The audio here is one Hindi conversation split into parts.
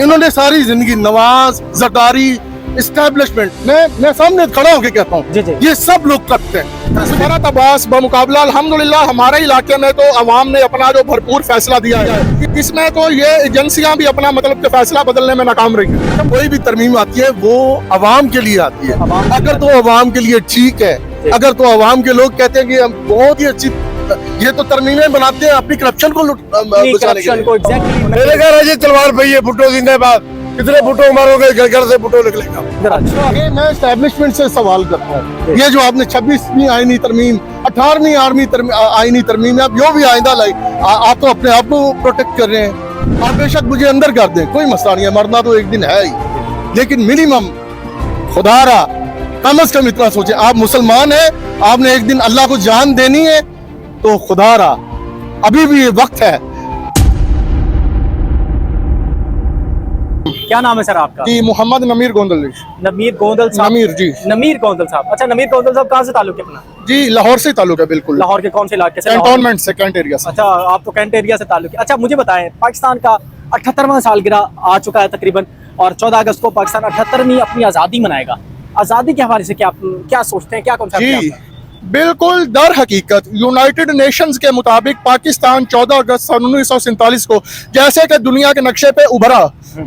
इन्होंने सारी जिंदगी नवाज, जरदारी, इस्टेब्लिशमेंट, मैं सामने खड़ा होकर कहता हूँ ये सब लोग करते हैं। फरहत अब्बास बमुकाबला अल्हम्दुलिल्लाह हमारे इलाके में तो अवाम ने अपना जो भरपूर फैसला दिया है, इसमें तो ये एजेंसियां भी अपना मतलब के फैसला बदलने में नाकाम रही है। कोई भी तरमीम आती है वो अवाम के लिए आती है, अगर तो अवाम के लिए ठीक है, अगर तो अवाम के लोग कहते हैं कि हम बहुत ही अच्छी, ये तो तरमीमें बनाते हैं अपनी करप्शन को बचाने के लिए। मेरे घर है तलवार भई है, भुट्टो जिंदाबाद, कितने भुट्टो मारोगे घर से भुट्टो निकलेगा। मैं एस्टेब्लिशमेंट से सवाल करता हूँ, ये जो आपने 26वीं आईनी तरमीम, 18वीं आईनी तरमीम, आप जो भी आइंदा लाई, आप तो अपने आप को प्रोटेक्ट कर रहे हैं। आप बेशक मुझे अंदर कर दें, कोई मसला नहीं है, मरना तो एक दिन है ही, लेकिन मिनिमम खुदारा कम से कम इतना सोचे, आप मुसलमान हैं, आपने एक दिन अल्लाह को जान देनी है, तो खुदारा अभी भी ये वक्त है। क्या नाम है सर आपका? जी मोहम्मद नमीर गोंदल। नमीर गोंदल साहब। नमीर जी, नमीर गोंदल साहब। अच्छा, नमीर गोंदल साहब कहाँ से ताल्लुक है अपना? जी लाहौर से ताल्लुक है। बिल्कुल लाहौर के कौन से इलाके से? कैंटोनमेंट से, कैंट एरिया से। अच्छा, आपको कैंट एरिया से ताल्लुक है। अच्छा, मुझे बताएं, पाकिस्तान का 78वां सालगिरह आ चुका है तकरीबन, और 14 अगस्त को पाकिस्तान 78वीं अपनी आज़ादी मनाएगा। आज़ादी के हवाले से क्या सोचते हैं, क्या कॉन्सेप्ट है जी? आपका? बिल्कुल दर हकीकत यूनाइटेड नेशंस के मुताबिक पाकिस्तान 14 अगस्त सन 1947 को जैसे कि दुनिया के नक्शे पे उभरा,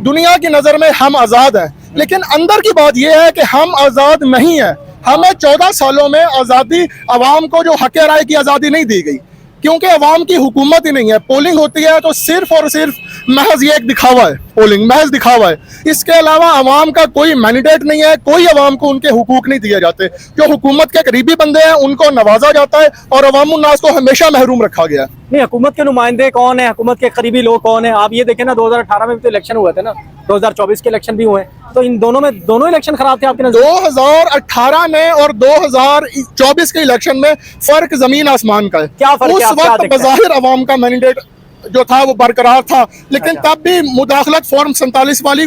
दुनिया की नजर में हम आजाद हैं, लेकिन अंदर की बात यह है कि हम आजाद नहीं हैं। हमें 14 सालों में आजादी, अवाम को जो हक राय की आजादी नहीं दी गई, क्योंकि अवाम की हुकूमत ही नहीं है। पोलिंग होती है तो सिर्फ और सिर्फ महज ये एक दिखावा है, पोलिंग महज दिखावा है। इसके अलावा अवाम का कोई मैंडेट नहीं है, कोई अवाम को उनके हुकूक नहीं दिए जाते। जो हुकूमत के करीबी बंदे हैं उनको नवाजा जाता है और अवामुन्नास को हमेशा महरूम रखा गया। नहीं, हुकूमत के नुमाइंदे कौन है, हुकूमत के करीबी लोग कौन है? आप ये देखें ना, 2018 में भी तो इलेक्शन हुए थे ना, 2024 के इलेक्शन भी हुए, तो इन दोनों में दोनों इलेक्शन खराब थे आपके नजर? 2018 में और 2024 के इलेक्शन में फर्क जमीन आसमान का है। क्या फर्क? उस वक्त बज़ाहिर अवाम का मैंडेट जो था वो बरकरार था, लेकिन तब भी मुदाखलत फॉर्म 47 वाली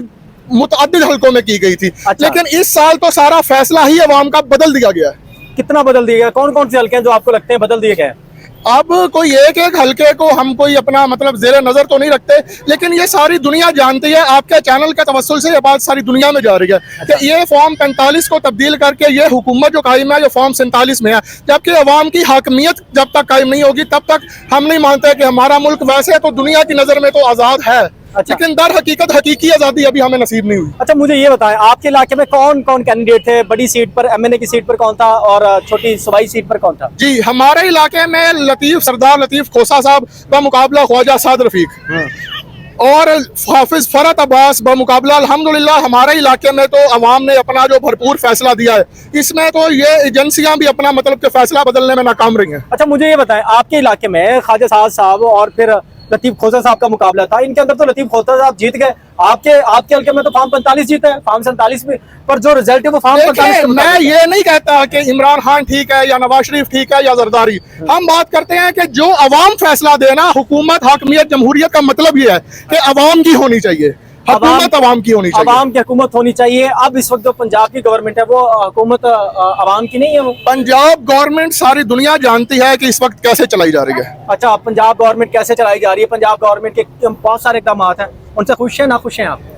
मुतअद्दिद हल्कों में की गई थी। लेकिन इस साल तो सारा फैसला ही अवाम का बदल दिया गया है। कितना बदल दिया गया? कौन कौन से हल्के हैं जो आपको लगते हैं बदल दिए गए? अब कोई एक एक हल्के को हम कोई अपना मतलब जेर नजर तो नहीं रखते, लेकिन ये सारी दुनिया जानती है, आपके चैनल के तवस्सुल से ये बात सारी दुनिया में जा रही है कि ये फॉर्म 45 को तब्दील करके ये हुकूमत जो कायम है ये फॉर्म 47 में है, जबकि अवाम की हाकमियत जब तक कायम नहीं होगी तब तक हम नहीं मानते कि हमारा मुल्क वैसे तो दुनिया की नजर में तो आज़ाद है। अच्छा। लेकिन दर हकीकत हकीकी आज़ादी अभी हमें नसीब नहीं हुई। अच्छा, मुझे ये बताएं, आपके इलाके में कौन कौन कैंडिडेट थे? बड़ी सीट पर MNA की सीट पर कौन था, और छोटी सूबाई सीट पर कौन था? जी हमारे इलाके में सरदार लतीफ खोसा साहब का मुकाबला ख्वाजा साद रफीक और हाफिज फरहत अब्बास बमुकाबला अल्हम्दुलिल्लाह हमारे इलाके में तो अवाम ने अपना जो भरपूर फैसला दिया है, इसमें तो ये एजेंसियां भी अपना मतलब के फैसला बदलने में नाकाम रही हैं। अच्छा, मुझे ये बताएं, आपके इलाके में ख्वाजा साद साहब और फिर लतीफ खोसा साहब का मुकाबला था, इनके अंदर तो लतीफ खोसा साहब जीत गए, आपके हल्के में तो फॉर्म 45 जीता है, फॉर्म 47 में, पर जो रिजल्ट है वो फॉर्म 45। मैं ये नहीं कहता कि इमरान खान ठीक है या नवाज शरीफ ठीक है या जरदारी, हम बात करते हैं कि जो अवाम फैसला देना, हुकूमत, हाकमियत, जमहूरियत का मतलब ये है कि अवाम की होनी चाहिए, हुकूमत अवाम की होनी चाहिए, अवाम की हुकूमत होनी चाहिए। अब इस वक्त जो पंजाब की गवर्नमेंट है वो हुकूमत अवाम की नहीं है। वो पंजाब गवर्नमेंट सारी दुनिया जानती है कि इस वक्त कैसे चलाई जा रही है। अच्छा, पंजाब गवर्नमेंट कैसे चलाई जा रही है? पंजाब गवर्नमेंट के बहुत सारे इकदाम हैं, उनसे खुश हैं ना खुश हैं आप?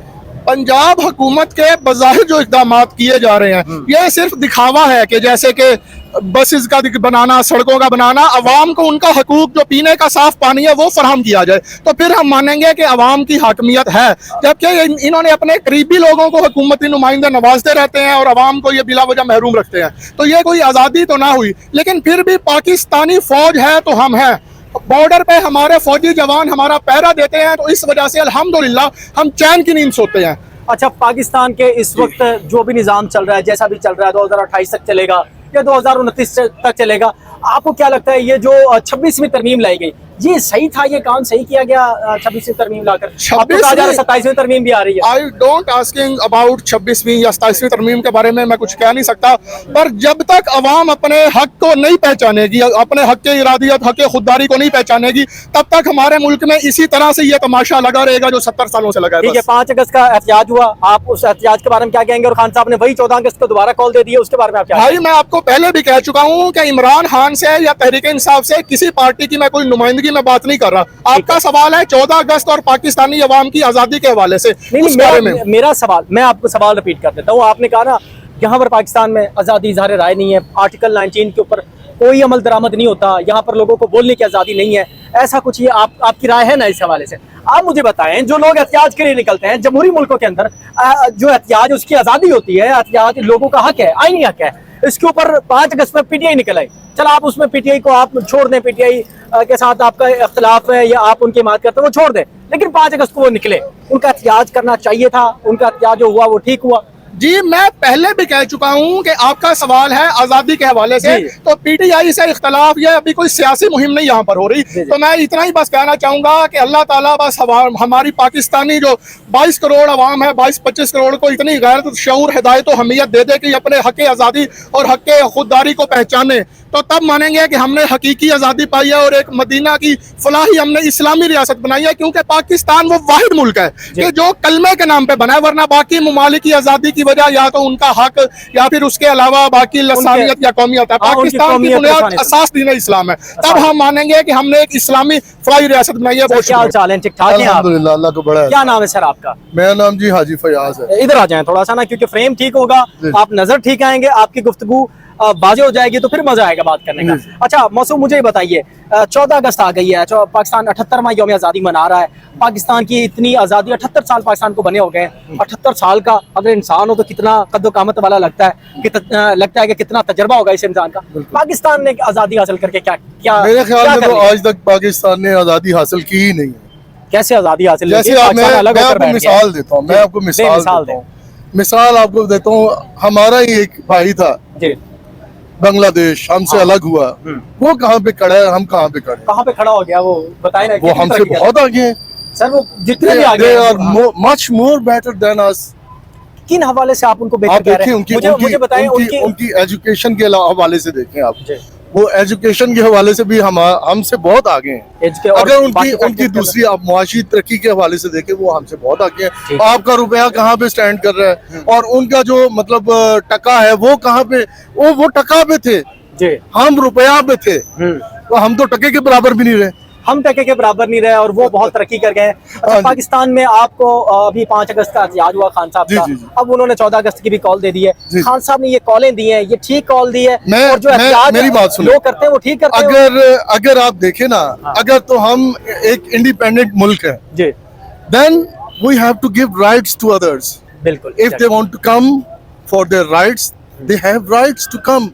पंजाब हुकूमत के बज़ाहिर जो इक़दाम किए जा रहे हैं ये सिर्फ दिखावा है कि जैसे कि बसेस का बनाना, सड़कों का बनाना, अवाम को उनका हकूक जो पीने का साफ पानी है वो फराहम किया जाए, तो फिर हम मानेंगे कि अवाम की हाकमियत है। जबकि इन्होंने अपने करीबी लोगों को हुकूमती नुमाइंदे नवाजते रहते हैं और अवाम को ये बिला वजह महरूम रखते हैं, तो ये कोई आज़ादी तो ना हुई। लेकिन फिर भी पाकिस्तानी फौज है तो हम हैं, बॉर्डर पे हमारे फौजी जवान हमारा पहरा देते हैं, तो इस वजह से अल्हम्दुलिल्लाह हम चैन की नींद सोते हैं। अच्छा, पाकिस्तान के इस वक्त जो भी निज़ाम चल रहा है, जैसा भी चल रहा है, 2028 तक चलेगा या 2029 तक चलेगा, आपको क्या लगता है ये जो 26वीं तरमीम लाई गई, ये सही था? ये काम सही किया गया 26वीं तरमीम लाकर? 27वीं तरमीम भी आ रही है। आई डोंट आस्किंग अबाउट 26वीं या 27वीं तरमीम के बारे में मैं कुछ कह नहीं सकता, पर जब तक अवाम अपने हक को नहीं पहचानेगी, अपने हक के इरादियत, हक के खुददारी को नहीं पहचानेगी, तब तक हमारे मुल्क में इसी तरह से ये तमाशा लगा रहेगा जो 70 सालों से लगा है। ठीक है, 5 अगस्त का एहतजाज हुआ, आप उस एहतजाज के बारे में क्या कहेंगे? और खान साहब ने वही 14 अगस्त को दोबारा कॉल दे दी है, उसके बारे में आप क्या? भाई मैं आपको पहले भी कह चुका हूँ कि इमरान खान से या तहरीक इंसाफ से किसी पार्टी की मैं कोई नुमाइंदगी की मैं बात नहीं कर रहा। आपका सवाल है 14 अगस्त और पाकिस्तानी अवाम की आजादी के हवाले से। उस बारे में मेरा सवाल, मैं आपको सवाल रिपीट कर देता हूँ। आपने कहा ना यहाँ पर पाकिस्तान में आज़ादी इज़हार राय नहीं है, आर्टिकल 19 के ऊपर कोई अमल दरामद नहीं होता, यहाँ पर लोगों को बोलने की आज़ादी नहीं है, ऐसा कुछ ये आपकी राय है ना इस हवाले से? आप मुझे बताएं, जो लोग एहतियाज के लिए निकलते हैं जमहूरी मुल्कों के अंदर, जो एहतियाज उसकी आज़ादी होती है, एहतियाज लोगों का हक है, आईनी हक है, इसके ऊपर 5 अगस्त में पीटीआई निकल आई। चल आप उसमें पीटीआई को आप छोड़ दें, पीटीआई के साथ आपका इख्तलाफ है या आप उनकी बात करते हैं वो छोड़ दें, लेकिन 5 अगस्त को वो निकले, उनका एहतियाज करना चाहिए था, उनका एहतियाज जो हुआ वो ठीक हुआ। जी, मैं पहले भी कह चुका हूं कि आपका सवाल है आजादी के हवाले से, तो पीटीआई से इख्तलाफ ये अभी कोई सियासी मुहिम नहीं यहाँ पर हो रही। तो मैं इतना ही बस कहना चाहूंगा कि अल्लाह ताला बस हमारी पाकिस्तानी जो 22 करोड़ अवाम है, 22-25 करोड़ को इतनी गैरत, शऊर, हिदायत और हमियत दे दे कि अपने हक आज़ादी और हक खुददारी को पहचाने, तो तब मानेंगे कि हमने हकीकी आज़ादी पाई है और एक मदीना की फलाही हमने इस्लामी रियासत बनाई है। क्योंकि पाकिस्तान वो वाहिद मुल्क है कि जो कलमे के नाम पे बना है, वरना बाकी ममालिक की आज़ादी की वजह या तो उनका हक या फिर उसके अलावा बाकी लसानियत या कौमियत है। पाकिस्तान की बुनियाद असास दीन इस्लाम है, तब हम मानेंगे कि हमने एक इस्लामी फलाही रियासत बनाई है। क्या हाल चाल है? ठीक ठाक है? अल्हम्दुलिल्लाह, अल्लाह को बड़ा है। क्या नाम है सर आपका? मेरा नाम जी हाजी फयाज है। इधर आ जाएं थोड़ा सा ना, क्योंकि फ्रेम ठीक होगा, आप नजर ठीक आएंगे, आपकी गुफ्तगू बाजे हो जाएगी तो फिर मजा आएगा बात करने का। अच्छा मौसूम, मुझे बताइए, 14 अगस्त आ गई है, पाकिस्तान 78वां यौम आज़ादी मना रहा है। पाकिस्तान की इतनी आज़ादी, 78 साल पाकिस्तान को बने हो गए। 78 साल का अगर इंसान हो तो कितना कद्दो कामत वाला लगता है कि कितना तजर्बा होगा इस इंसान का। पाकिस्तान ने आज़ादी हासिल करके क्या मेरे ख्याल में तो आज तक पाकिस्तान ने आज़ादी हासिल की ही नहीं है। कैसे आज़ादी हासिल? जैसे मैं आपको मिसाल देता हूँ, मैं आपको मिसाल आपको देता हूँ। हमारा ही एक भाई था बांग्लादेश, हमसे अलग हुआ, वो कहाँ पे खड़ा है, हम कहाँ पे खड़े? कहाँ पे खड़ा हो गया वो बताए ना। वो हमसे बहुत आगे हैं सर, वो जितने भी आगे हैं, much more better than us. किन हवाले से आप उनको बेहतर कह रहे हैं? मुझे बताएं, उनकी एजुकेशन के हवाले से देखें आप, वो एजुकेशन के हवाले से भी हमसे बहुत आगे हैं। अगर उनकी दूसरी आप मुआशी तरक्की के हवाले से देखें, वो हमसे बहुत आगे हैं। आपका रुपया कहाँ पे स्टैंड कर रहा है और उनका जो मतलब टका है वो कहाँ पे, वो टका पे थे, हम रुपया पे थे, तो हम तो टके के बराबर भी नहीं रहे। हम टके के बराबर नहीं रहे और वो बहुत तरक्की कर गए। अच्छा, पाकिस्तान में आपको अभी 5 अगस्त का एहतिजाज हुआ खान साहब का, अब उन्होंने 14 अगस्त की भी कॉल दे दी है। खान साहब ने ये कॉलें दी हैं, ये ठीक कॉल दी है, और जो मेरी बात सुनो, लोग करते हैं वो ठीक करते हैं। अगर आप देखें ना, अगर तो हम एक इंडिपेंडेंट मुल्क है, then we have to give rights to others. बिल्कुल, if they want to come for their rights, they have rights to come.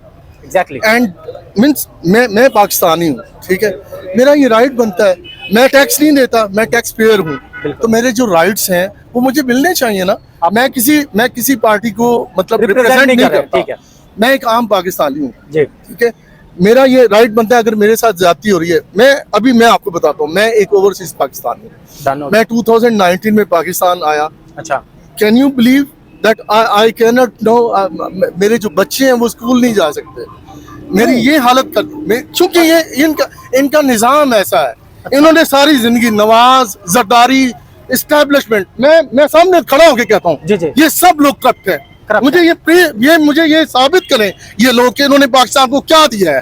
Exactly. And means मैं पाकिस्तानी हूँ, ठीक है, मेरा ये राइट बनता है, मैं टैक्स नहीं देता, मैं टैक्स पेयर हूँ, तो मेरे जो राइट्स हैं वो मुझे मिलने चाहिए ना। मैं किसी पार्टी को मतलब रिप्रेजेंट नहीं करता, मैं एक आम पाकिस्तानी हूँ, ठीक है, मेरा ये राइट बनता है। अगर मेरे साथ ज्यादती हो रही है, मैं आपको बताता हूँ, मैं एक ओवरसीज पाकिस्तानी हूँ, मैं 2019 में पाकिस्तान आया। अच्छा, can you believe that I can not know, मेरे जो बच्चे हैं वो स्कूल नहीं जा सकते, मेरी ये हालत कर, चूंकि ये इनका निजाम ऐसा है। इन्होंने सारी जिंदगी नवाज, जरदारी, एस्टैब्लिशमेंट, मैं सामने खड़ा होकर कहता हूँ, ये सब लोग करप्ट हैं। मुझे ये साबित करें ये लोग कि इन्होंने पाकिस्तान को क्या दिया है।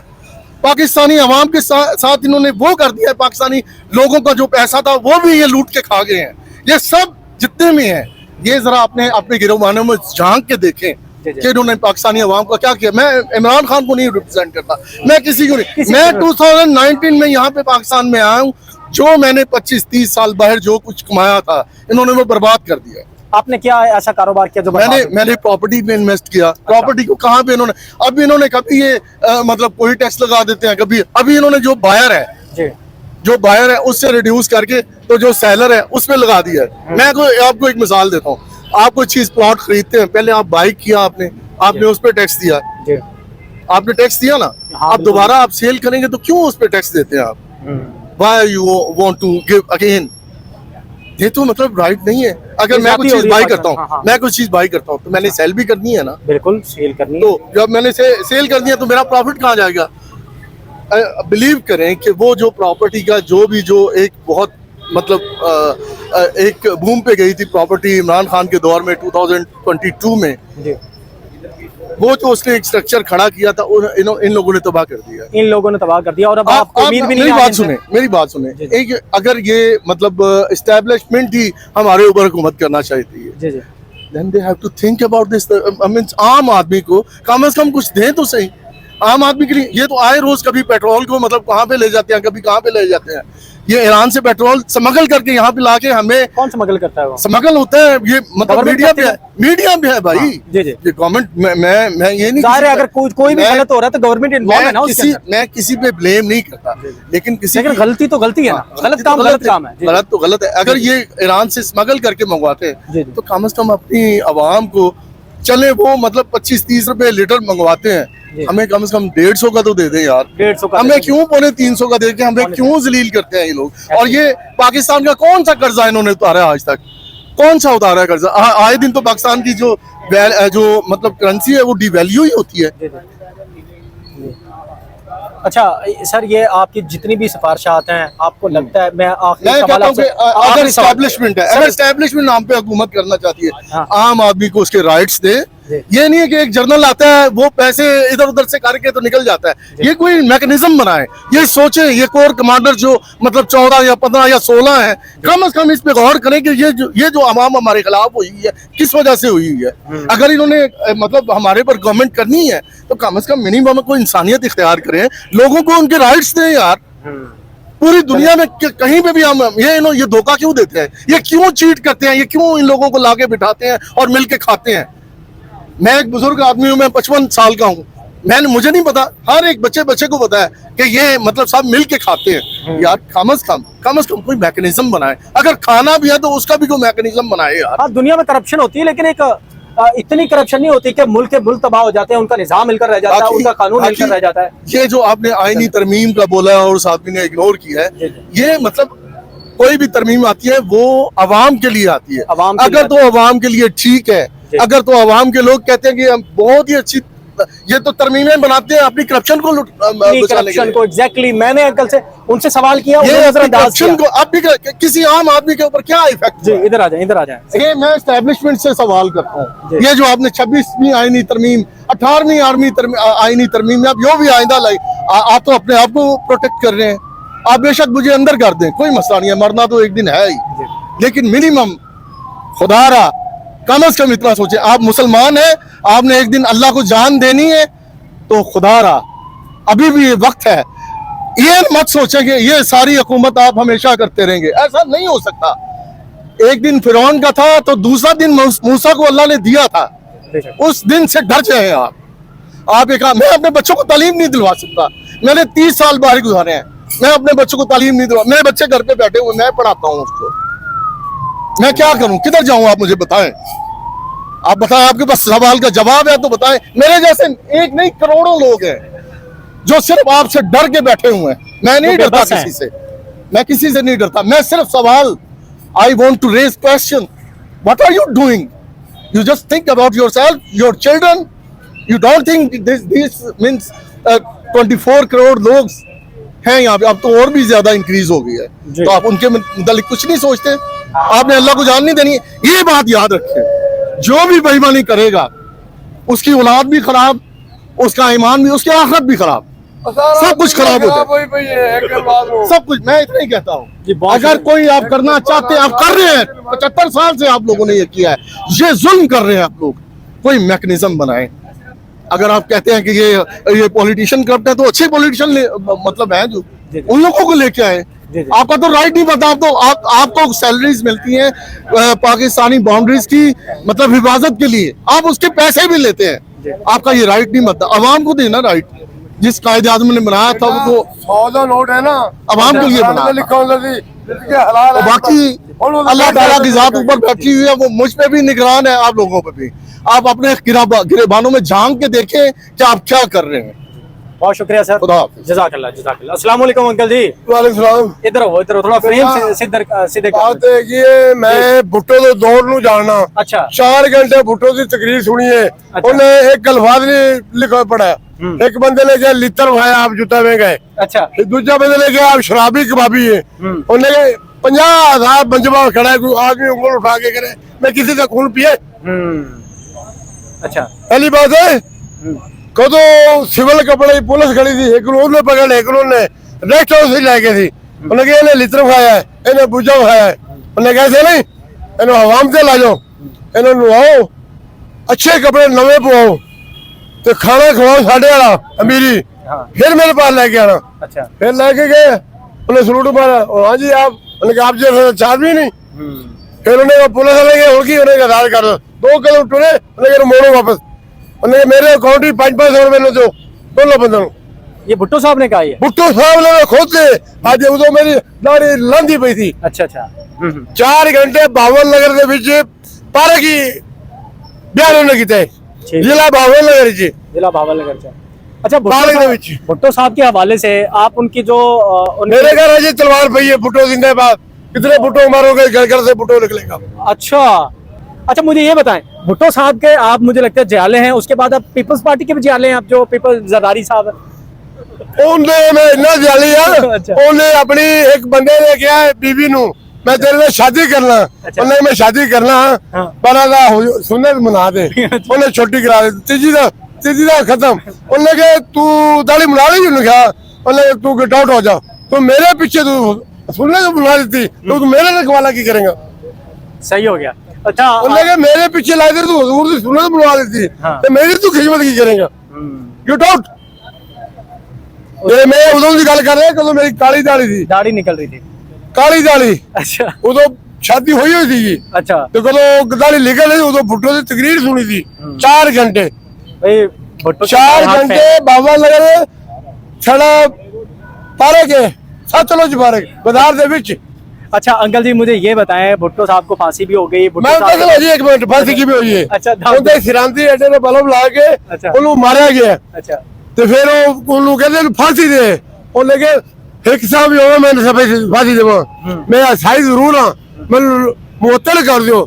पाकिस्तानी अवाम के साथ इन्होंने वो कर दिया है, पाकिस्तानी लोगों का जो पैसा था वो भी ये लूट के खा गए हैं। ये सब जितने में हैं, ये जरा अपने गिरोबानों में झांक के देखें कि इन्होंने पाकिस्तानी अवाम का क्या किया। मैं इमरान खान को नहीं रिप्रेजेंट करता, मैं किसी को नहीं, मैं 2019 में यहाँ पे पाकिस्तान में आया हूँ, जो मैंने 25-30 साल बाहर जो कुछ कमाया था इन्होंने वो बर्बाद कर दिया। आपने क्या ऐसा कारोबार किया जो मैंने प्रॉपर्टी में इन्वेस्ट किया। प्रॉपर्टी को कहाँ पे इन्होंने कभी ये मतलब कोई टैक्स लगा देते हैं, कभी अभी इन्होंने जो बायर है उससे रिड्यूस करके तो जो सेलर है उसमें लगा दिया है। मैं आपको एक मिसाल देता हूँ, आप कोई चीज प्लॉट खरीदते हैं, पहले आप बाई किया, आपने उस पर टैक्स दिया, आपने टैक्स दिया ना, आप दोबारा आप सेल करेंगे तो क्यों उस पर टैक्स देते हैं आप? Why you want to give again? ये तो मतलब राइट नहीं है। अगर मैं कुछ चीज बाई करता हूँ, तो मैंने सेल भी करनी है ना। बिल्कुल, सेल करनी है। तो जब मैंने सेल कर दिया तो मेरा प्रॉफिट कहाँ जाएगा? बिलीव करें कि वो जो प्रॉपर्टी का जो एक बहुत मतलब एक बूम पे गई थी प्रॉपर्टी इमरान खान के दौर में 2022 में, वो जो उसने एक स्ट्रक्चर खड़ा किया था इन लोगों ने तबाह कर दिया। इन लोगों ने तबाह कर दिया और अब आपको उम्मीद भी नहीं मेरी है बात सुने, मेरी बात सुने। एक अगर ये मतलब एस्टेब्लिशमेंट ही हमारे ऊपर हुकूमत करना चाहती है, जी जी, then they have to think about this। I mean, आम आदमी को कम से कम कुछ दें तो सही। आम आदमी के लिए ये तो आए रोज कभी पेट्रोल को मतलब कहाँ पे ले जाते हैं, कभी कहाँ पे ले जाते हैं। ये ईरान से पेट्रोल स्मगल करके यहाँ पे लाके हमें, कौन स्मगल करता है वो? स्मगल होता है ये मतलब मीडिया पे है, मीडिया पे है भाई। जी जी, ये गवर्नमेंट मैं ये नहीं, जाहिर है अगर कोई भी गलत हो रहा है तो गवर्नमेंट इन्वॉल्व है ना उसके अंदर। मैं किसी पे ब्लेम नहीं करता, लेकिन गलती तो गलती है ना, गलत काम है। गलत तो गलत है। अगर ये ईरान से स्मगल करके मंगवाते हैं तो कम से कम अपनी आवाम को चले वो मतलब 25-30 रुपए लीटर मंगवाते हैं, हमें कम से कम 150 का तो दे दें यार। 150 का हमें क्यों 350 का दे के हमें क्यों जलील करते हैं ये लोग। और ये पाकिस्तान का कौन सा कर्जा इन्होंने उतारा है आज तक, कौन सा उतारा है कर्जा? आए दिन तो पाकिस्तान की जो मतलब करेंसी है वो डिवैल्यू ही होती है। अच्छा सर, ये आपकी जितनी भी सिफारिशात हैं, आपको लगता है, मैं कहता हूं कि अगर एस्टैब्लिशमेंट है, अगर एस्टैब्लिशमेंट नाम पे हुकूमत करना चाहती है, आम आदमी को उसके राइट्स दे। ये नहीं है कि एक जर्नल आता है वो पैसे इधर उधर से करके तो निकल जाता है। ये कोई मैकेनिज्म बनाए, ये सोचे, ये कोर कमांडर जो मतलब 14 या 15 या 16 है, कम से कम इस पे गौर करें कि ये जो अवाम हमारे खिलाफ हुई है किस वजह से हुई है। अगर इन्होंने मतलब हमारे पर गवर्नमेंट करनी है तो कम से कम मिनिमम कोई इंसानियत इख्तियार करें, लोगों को उनके राइट्स दें यार। पूरी दुनिया में कहीं पे भी हम ये धोखा क्यों देते हैं, ये क्यों चीट करते हैं, ये क्यों इन लोगों को लाके बिठाते हैं और मिलके खाते हैं। मैं एक बुजुर्ग आदमी हूँ, मैं 55 साल का हूँ, मुझे नहीं पता, हर एक बच्चे को पता है कि ये मतलब सब मिल के खाते हैं यार। कम से कम कोई मैकेनिज्म बनाए, अगर खाना भी है तो उसका भी कोई मैकेनिज्म बनाए यार। हाँ, दुनिया में करप्शन होती है, लेकिन एक इतनी करप्शन नहीं होती कि मुल्क तबाह हो जाते हैं, उनका निजाम मिलकर रह जाता है, उनका कानून मिलकर रह जाता है। ये जो आपने आईनी तरमीम का बोला और उस आदमी ने इग्नोर किया है, ये मतलब कोई भी तरमीम आती है वो अवाम के लिए आती है। अगर तो अवाम के लिए ठीक है, अगर तो अवाम के लोग कहते हैं कि हम बहुत ही अच्छी, ये तो तरमीमें बनाते हैं अपनी करप्शन को करप्शन को। एग्जैक्टली, मैंने अंकल से उनसे सवाल किया, ये करप्शन को अब भी किसी आम आदमी के ऊपर क्या इफेक्ट। जी इधर आ जाए। ये मैं एस्टेब्लिशमेंट से सवाल करता हूँ, ये जो आपने 26वीं आईनी तरमीम, 18वीं आईनी तरमीम, आप जो भी आइंदा आप तो अपने आप को प्रोटेक्ट कर रहे हैं। आप बेशक मुझे अंदर कर दें, कोई मसला नहीं है, मरना तो एक दिन है ही, लेकिन मिनिमम खुदारा कम से कम इतना सोचे। आप मुसलमान हैं, आपने एक दिन अल्लाह को जान देनी है, तो खुदारा अभी भी ये वक्त है। ये मत सोचें कि ये सारी हुकूमत आप हमेशा करते रहेंगे, ऐसा नहीं हो सकता। एक दिन फिरौन का था तो दूसरा दिन मूसा को अल्लाह ने दिया था, उस दिन से डर जाए आप एक मैं अपने बच्चों को तालीम नहीं दिलवा सकता, मैंने 30 साल बाहर गुजारे हैं, मैं अपने बच्चों को तालीम नहीं दिलवा, मेरे बच्चे घर पे बैठे हुए, मैं पढ़ाता हूँ उसको, मैं क्या करूं, किधर जाऊं, आप मुझे बताएं। आप बताएं, आपके पास सवाल का जवाब है तो बताएं। मेरे जैसे एक नहीं करोड़ों लोग हैं जो सिर्फ आपसे डर के बैठे हुए हैं। मैं नहीं डरता किसी से, मैं किसी से नहीं डरता, मैं सिर्फ सवाल, I want to raise question, what are you doing, you just think about yourself, your children, you don't think this means 24 crore लोग हैं यहाँ पे, अब तो और भी ज्यादा इंक्रीज हो गई है, तो आप उनके मतलब कुछ नहीं सोचते। आपने अल्लाह को जान नहीं देनी, ये बात याद रखें। जो भी बेईमानी करेगा उसकी औलाद भी खराब, उसका ईमान भी, उसकी आखिरत भी खराब, सब कुछ खराब हो जाए, सब कुछ। मैं इतना ही कहता हूँ, अगर कोई आप करना चाहते हैं, आप कर रहे हैं, 75 साल से आप लोगों ने ये किया है, ये जुल्म कर रहे हैं आप लोग, कोई मैकेनिज्म बनाए। अगर आप कहते हैं कि ये पॉलिटिशियन करते हैं, तो अच्छे पॉलिटिशियन मतलब हैं जो उन लोगों को लेके आए। आपका तो राइट नहीं पता, आपको सैलरीज मिलती हैं पाकिस्तानी बाउंड्रीज की मतलब हिफाजत के लिए, आप उसके पैसे भी लेते हैं, आपका ये राइट नहीं बनता। अवाम को देना राइट, जिस कायदे आज़म ने बनाया था वो 100 नोट है ना, अवाम के लिए बनाया। बाकी अल्लाह ताला की जात ऊपर बैठी हुई है, वो मुझ पे भी निगरान है, आप लोगों पे भी। आप अपने गिरेबानों में झांक के देखें कि आप क्या कर रहे हैं। बहुत शुक्रिया सर, जज़ाकल्लाह जज़ाकल्लाह। अस्सलाम वालेकुम अंकल जी। वालेकुम सलाम। इधर हो, इधर हो, थोड़ा फ्रेम सीधे बात है कि मैं भुट्टो तो दौड़ नू जानना। अच्छा। 4 घंटे भुट्टो की तकरीर सुनी है, उन्हें एक अल्फाज नहीं लिखा पड़ा। एक बंदे ने कहा लितर भाई आप जूता में गए, अच्छा, दूसरा बंदे ने कहा आप शराबी कबाबी है, उन्हें 50,000 मंजमा खड़ा है, कोई आदमी उंगल उठा के करे मैं किसी से खून पिए। अच्छा, पहली बात है ਕਦੋਂ ਸਿਵਲ ਕਪੜੇ ਦੀ ਪੁਲਿਸ ਖੜੀ ਸੀ, ਇੱਕ ਨੂੰ ਉਹਨੇ ਪਕੜ ਲਿਆ, ਇੱਕ ਨੂੰ ਉਹਨੇ ਰੈਸਟ ਹਾਊਸ ਲੈ ਕੇ ਸੀ। ਉਹਨੇ ਕਿਹਾ ਇਹਨੇ ਲਿੱਤਰ ਖਾਇਆ, ਇਹਨੇ ਬੁੱਝਾ ਖਾਇਆ। ਉਹਨੇ ਕਿਹਾ ਸੀ ਨਹੀਂ, ਇਹਨੂੰ ਆਵਾਮ ਤੇ ਲਾ ਜਾਓ, ਇਹਨਾਂ ਨੂੰ ਆਓ, ਅੱਛੇ ਕੱਪੜੇ ਨਵੇਂ ਪਵਾਓ ਤੇ ਖਾਣਾ ਖਵਾਓ ਸਾਡੇ ਵਾਲਾ ਅਮੀਰੀ, फिर मेरे पास लेके आना। अच्छा, फिर लेके गए, उन्हें सलूट मारा, हाँ जी आप, उन्हें कहा आप जैसे चार भी नहीं। फिर उन्हें पुलिस वाले गए, उनकी उन्हें आधार कर दो, 2 कदम टुरे, उन्हें कहा मोड़ो वापस, उन्हें मेरे अकाउंट ही 500 रुपए लो, दोनों बंदों। ये भुट्टो साहब ने कहा, ये भुट्टो साहब ने खुद से आज उदो मेरी दाढ़ी लांदी पई थी। अच्छा अच्छा, 4 घंटे बावन नगर ਦੇ ਵਿੱਚ ਪਾਰੇ ਕੀ ਬਿਆਨ ਉਹਨੇ ਕੀਤਾ, ਜ਼ਿਲ੍ਹਾ ਬਾਵਨ ਨਗਰ ਚ, जिला भावलनगर से। अच्छा, पाले के बीच। भुट्टो साहब के हवाले से आप उनकी जो मेरे घर अजय तलवार पई है, भुट्टो जिंदाबाद, कितने भुट्टो मारोगे, घर घर से भुट्टो निकलेगा। अच्छा अच्छा, मुझे ये बताएं, भुट्टो साहब के आप मुझे लगता है जियाले हैं, उसके बाद आप पीपल्स पार्टी के भी जियाले हैं, आप जो पीपल्स जरदारी साहब है। ਉਹਨੇ ਮੈਂ ਇੰਨਾ ਜਾਲੀ ਆ, ਉਹਨੇ ਆਪਣੀ ਇੱਕ ਬੰਦੇ ਨੇ ਕਿਹਾ ਬੀਬੀ ਨੂੰ ਮੈਂ ਤੇਰੇ ਨਾਲ ਸ਼ਾਦੀ ਕਰਨਾ, ਉਹਨੇ ਮੈਂ ਸ਼ਾਦੀ ਕਰਨਾ ਪਰ ਆਦਾ ਸੁਨਨਤ ਮਨਾ ਦੇ, ਉਹਨੇ ਛੋਟੀ ਕਰਾ ਦੇ, ਤੀਜੀ ਦਾ ਖਤਮ। ਉਹਨੇ ਕਿ ਤੂੰ ਦਾੜੀ ਬਣਾ ਲਈ, ਉਹਨੇ ਕਿਹਾ, ਉਹਨੇ ਤੂੰ गेट आउट हो जा, तो मेरे पीछे तू सुनने को बुला देती, तो तू मेरे रखवाला की करेगा। सही हो गया। अच्छा, ਉਹਨੇ ਕਿ ਮੇਰੇ ਪਿੱਛੇ ਲਾ ਦੇ, ਤੂੰ ਹਜ਼ੂਰ ਦੀ ਸੁਨਨਤ ਬੁਲਾ ਦੇਤੀ ਤੇ ਮੇਰੀ ਤੂੰ ਖਿਦਮਤ ਕੀ ਕਰੇਗਾ, गेट आउट। मैं उदों की गल कर रहा, कदों मेरी काली दाढ़ी थी, दाढ़ी निकल रही थी, काली दाढ़ी। अच्छा, उदों शादी हुई हुई थी। अच्छा, तो कदों दाढ़ी निकल रही, उदों भुट्टो की तकरीर सुनी थी 4 घंटे, भाई भुट्टो 4 घंटे बाबा नगर छड़ा पारे के सतलुज पारे बाजार दे विच। अच्छा अंकल जी, मुझे ये बताएं, भुट्टो साहब को फांसी भी हो गई, भुट्टो मैं साहब दस जी एक मिनट, फांसी की भी हुई है। अच्छा, उनके सिरांती अड्डे ने बल्ब ला के ਉਹਨੂੰ ਮਾਰਿਆ ਗਿਆ। अच्छा, ਤੇ ਫਿਰ ਉਹਨੂੰ ਕਹਿੰਦੇ ਫਾਂਸੀ ਦੇ, ਉਹਨੇ ਕਿ ਇੱਕ ਸਾਹਿਬ ਹੋਵੇ ਮੈਂ ਫਾਂਸੀ ਦੇਵਾਂ, ਮੈਂ ਸਾਈ ਜ਼ਰੂਰ ਹਾਂ, ਮੈਨੂੰ ਮੁਅੱਤਲ ਕਰ ਦਿਓ,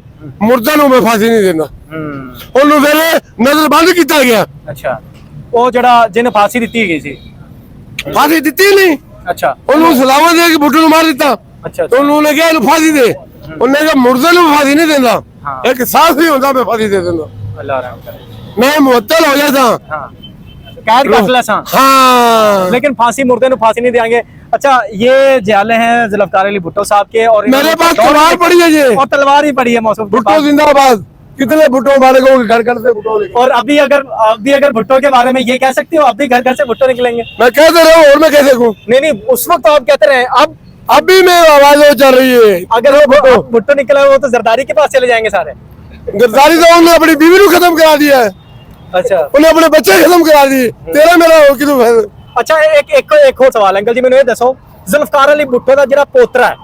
ਮੁਰਦਾ ਨੂੰ ਮੈਂ ਫਾਂਸੀ ਨਹੀਂ ਦੇਣਾ। ਉਹਨੂੰ ਫਿਰ ਨਜ਼ਰਬੰਦ ਕੀਤਾ ਗਿਆ। अच्छा, ਉਹ ਜਿਹੜਾ ਜਿਹਨੇ ਫਾਂਸੀ ਦਿੱਤੀ ਗਈ ਸੀ, ਫਾਂਸੀ ਦਿੱਤੀ ਨਹੀਂ, अच्छा, ਉਹਨੂੰ ਸਲਾਵਾ ਦੇ ਕੇ ਬੁੱਢੇ ਨੂੰ ਮਾਰ ਦਿੱਤਾ। अच्छा, ਤੇ ਉਹਨੂੰ ਕਿਹਾ ਇਹਨੂੰ ਫਾਂਸੀ ਦੇ, ਉਹਨੇ ਕਿਹਾ ਮੁਰਦੇ ਨੂੰ ਫਾਂਸੀ ਨਹੀਂ ਦਿੰਦਾ, ਇੱਕ ਸਾਥ ਹੀ ਹੁੰਦਾ ਮੈਂ ਫਾਂਸੀ ਦੇ ਦਿੰਦਾ। अल्लाह रहम करे। मैं मुअत्तल हो गया था। हाँ, कैद कर लिया था। हाँ, लेकिन फांसी मुर्दे को फांसी नहीं देंगे। अच्छा, ये जियाले हैं जुल्फकार अली भुट्टो साहब के, और मेरे पास तलवार पड़ी है ये, और तलवार ही पड़ी है मौसम के भुट्टो पास। जिंदाबाद। कितने भुट्टो मारे को घर घर से भुट्टो निकले। और अभी अगर भुट्टो के बारे में ये कह सकते हो, अभी घर घर से भुट्टो निकलेंगे? मैं कह दे रहा हूँ, और मैं कैसे कहूँ, नहीं, उस वक्त तो आप कहते रहे, अब अभी में आवाज चल रही है। अगर वो भुट्टो निकला है, वो तो जरदारी के पास चले जाएंगे सारे। गिरफ्तारी तो उन्होंने अपनी बीवी को खत्म करा दिया है, अच्छा, उन्हें अपने बच्चे खत्म करा दिए, तेरा मेरा हो कि तू। अच्छा, एक और सवाल अंकल जी, मैंने ये दसो, जुल्फकार अली भुट्टो का ਜਿਹੜਾ ਪੋਤਰਾ ਹੈ,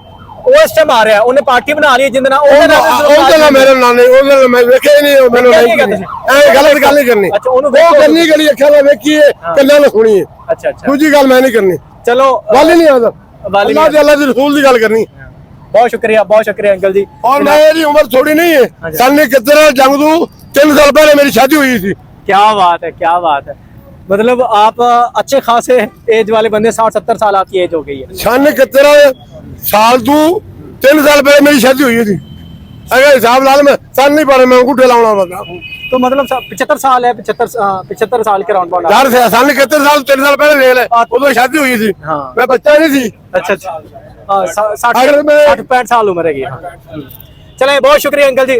ਉਹ ਇਸ ਟਾਈਮ ਆ ਰਿਹਾ, ਉਹਨੇ ਪਾਰਟੀ ਬਣਾ ਲਈ ਜਿੰਦੇ ਨਾਲ ਉਹਦੇ ਨਾਲ ਮੇਰੇ ਨਾਲ ਨਹੀਂ, ਉਹਦੇ ਨਾਲ ਮੈਂ ਵੇਖਿਆ ਹੀ ਨਹੀਂ, ਮੈਨੂੰ ਨਹੀਂ ਐ ਗਲਤ ਗੱਲ ਨਹੀਂ ਕਰਨੀ। ਅੱਛਾ, ਉਹਨੂੰ ਉਹ ਕਰਨੀ ਗਲੀ ਅੱਖਾਂ ਨਾਲ ਵੇਖੀਏ, ਕੰਨਾਂ ਨਾਲ ਸੁਣੀਏ। अच्छा अच्छा, ਦੂਜੀ ਗੱਲ ਮੈਂ ਨਹੀਂ ਕਰਨੀ, चलो, ਵਾਲੀ ਨਹੀਂ ਆਦਾ, वाली ਅੱਲਾਹ ਦੇ ਅੱਲਾਹ ਦੇ ਰਸੂਲ ਦੀ ਗੱਲ करनी। बहुत शुक्रिया अंकल जी। और मेरी उम्र थोड़ी नहीं है, सन 71 जंग दू 3 साल पहले मेरी शादी हुई थी। क्या बात है, क्या बात है, मतलब आप अच्छे खासे एज वाले बंदे, 60-70 साल आपकी एज हो गई है। सन 71 साल तू 3 साल पहले मेरी शादी हुई थी। अगर हिसाब ला मैं सन नहीं पा, मैं अंगूठे लाना पड़ता। तो मतलब 75 साल है, 75 साल के राउंड यार सन 71 साल 3 साल पहले देख ले, उਦੋਂ शादी हुई थी, हाँ। मैं बच्चा नहीं थी। अच्छा, 60-65 साल उम्र है। चले, बहुत शुक्रिया अंकल जी।